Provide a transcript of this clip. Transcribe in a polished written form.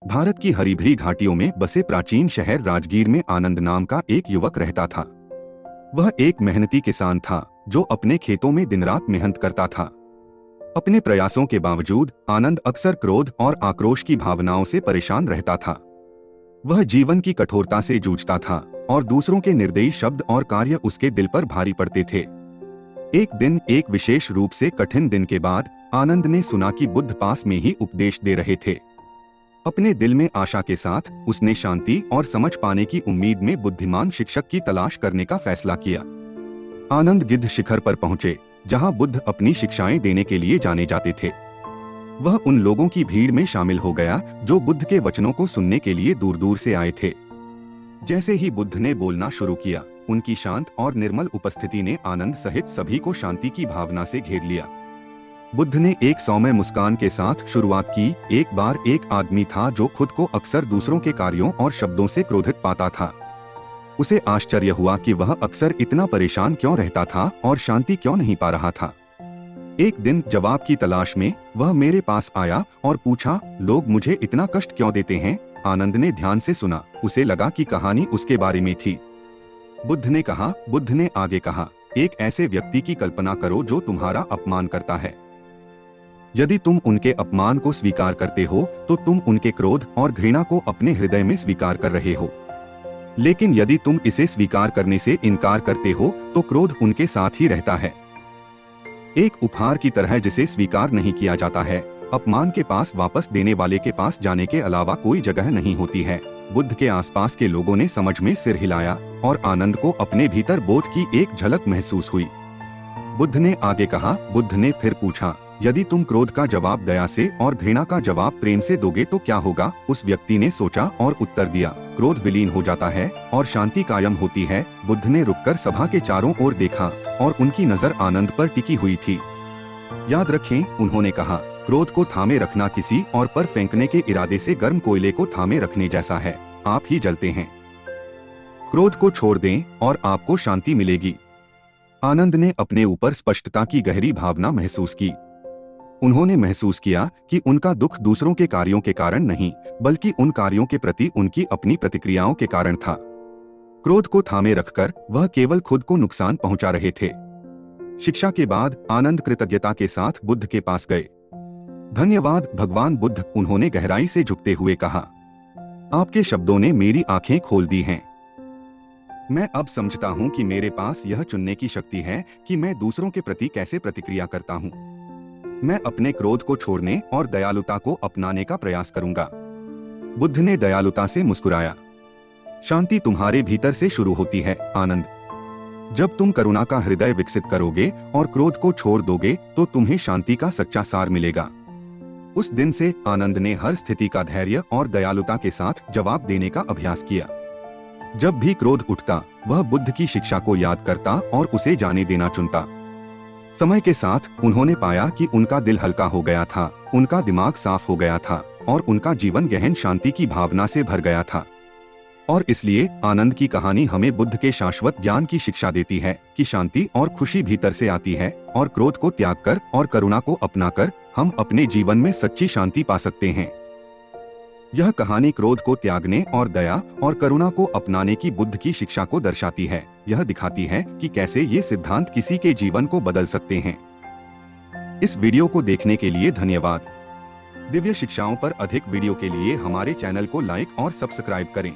भारत की हरी भरी घाटियों में बसे प्राचीन शहर राजगीर में आनंद नाम का एक युवक रहता था। वह एक मेहनती किसान था जो अपने खेतों में दिन रात मेहनत करता था। अपने प्रयासों के बावजूद आनंद अक्सर क्रोध और आक्रोश की भावनाओं से परेशान रहता था। वह जीवन की कठोरता से जूझता था और दूसरों के निर्दयी शब्द और कार्य उसके दिल पर भारी पड़ते थे। एक दिन एक विशेष रूप से कठिन दिन के बाद आनंद ने सुना कि बुद्ध पास में ही उपदेश दे रहे थे। अपने दिल में आशा के साथ उसने शांति और समझ पाने की उम्मीद में बुद्धिमान शिक्षक की तलाश करने का फैसला किया। आनंद गिद्ध शिखर पर पहुंचे, जहां बुद्ध अपनी शिक्षाएं देने के लिए जाने जाते थे। वह उन लोगों की भीड़ में शामिल हो गया जो बुद्ध के वचनों को सुनने के लिए दूर दूर से आए थे। जैसे ही बुद्ध ने बोलना शुरू किया, उनकी शांत और निर्मल उपस्थिति ने आनंद सहित सभी को शांति की भावना से घेर लिया। बुद्ध ने एक सौम्य मुस्कान के साथ शुरुआत की। एक बार एक आदमी था जो खुद को अक्सर दूसरों के कार्यों और शब्दों से क्रोधित पाता था। उसे आश्चर्य हुआ कि वह अक्सर इतना परेशान क्यों रहता था और शांति क्यों नहीं पा रहा था। एक दिन जवाब की तलाश में वह मेरे पास आया और पूछा, लोग मुझे इतना कष्ट क्यों देते हैं? आनंद ने ध्यान से सुना। उसे लगा कि कहानी उसके बारे में थी। बुद्ध ने आगे कहा, एक ऐसे व्यक्ति की कल्पना करो जो तुम्हारा अपमान करता है। यदि तुम उनके अपमान को स्वीकार करते हो तो तुम उनके क्रोध और घृणा को अपने हृदय में स्वीकार कर रहे हो। लेकिन यदि तुम इसे स्वीकार करने से इनकार करते हो तो क्रोध उनके साथ ही रहता है, एक उपहार की तरह जिसे स्वीकार नहीं किया जाता है। अपमान के पास वापस देने वाले के पास जाने के अलावा कोई जगह नहीं होती है। बुद्ध के आसपास के लोगों ने समझ में सिर हिलाया और आनंद को अपने भीतर बोध की एक झलक महसूस हुई। बुद्ध ने आगे कहा। बुद्ध ने फिर पूछा, यदि तुम क्रोध का जवाब दया से और घृणा का जवाब प्रेम से दोगे तो क्या होगा? उस व्यक्ति ने सोचा और उत्तर दिया, क्रोध विलीन हो जाता है और शांति कायम होती है। बुद्ध ने रुककर सभा के चारों ओर देखा और उनकी नजर आनंद पर टिकी हुई थी। याद रखें, उन्होंने कहा, क्रोध को थामे रखना किसी और पर फेंकने के इरादे से गर्म कोयले को थामे रखने जैसा है। आप ही जलते हैं। क्रोध को छोड़ दें और आपको शांति मिलेगी। आनंद ने अपने ऊपर स्पष्टता की गहरी भावना महसूस की। उन्होंने महसूस किया कि उनका दुख दूसरों के कार्यों के कारण नहीं, बल्कि उन कार्यों के प्रति उनकी अपनी प्रतिक्रियाओं के कारण था। क्रोध को थामे रखकर वह केवल खुद को नुकसान पहुंचा रहे थे। शिक्षा के बाद आनंद कृतज्ञता के साथ बुद्ध के पास गए। धन्यवाद भगवान बुद्ध, उन्होंने गहराई से झुकते हुए कहा, आपके शब्दों ने मेरी आंखें खोल दी हैं। मैं अब समझता हूं कि मेरे पास यह चुनने की शक्ति है कि मैं दूसरों के प्रति कैसे प्रतिक्रिया करता हूं। मैं अपने क्रोध को छोड़ने और दयालुता को अपनाने का प्रयास करूंगा। बुद्ध ने दयालुता से मुस्कुराया। शांति तुम्हारे भीतर से शुरू होती है आनंद। जब तुम करुणा का हृदय विकसित करोगे और क्रोध को छोड़ दोगे तो तुम्हें शांति का सच्चा सार मिलेगा। उस दिन से आनंद ने हर स्थिति का धैर्य और दयालुता के साथ जवाब देने का अभ्यास किया। जब भी क्रोध उठता, वह बुद्ध की शिक्षा को याद करता और उसे जाने देना चुनता। समय के साथ उन्होंने पाया कि उनका दिल हल्का हो गया था, उनका दिमाग साफ हो गया था और उनका जीवन गहन शांति की भावना से भर गया था। और इसलिए आनंद की कहानी हमें बुद्ध के शाश्वत ज्ञान की शिक्षा देती है कि शांति और खुशी भीतर से आती है और क्रोध को त्याग कर और करुणा को अपनाकर हम अपने जीवन में सच्ची शांति पा सकते हैं। यह कहानी क्रोध को त्यागने और दया और करुणा को अपनाने की बुद्ध की शिक्षा को दर्शाती है। यह दिखाती है कि कैसे ये सिद्धांत किसी के जीवन को बदल सकते हैं। इस वीडियो को देखने के लिए धन्यवाद। दिव्य शिक्षाओं पर अधिक वीडियो के लिए हमारे चैनल को लाइक और सब्सक्राइब करें।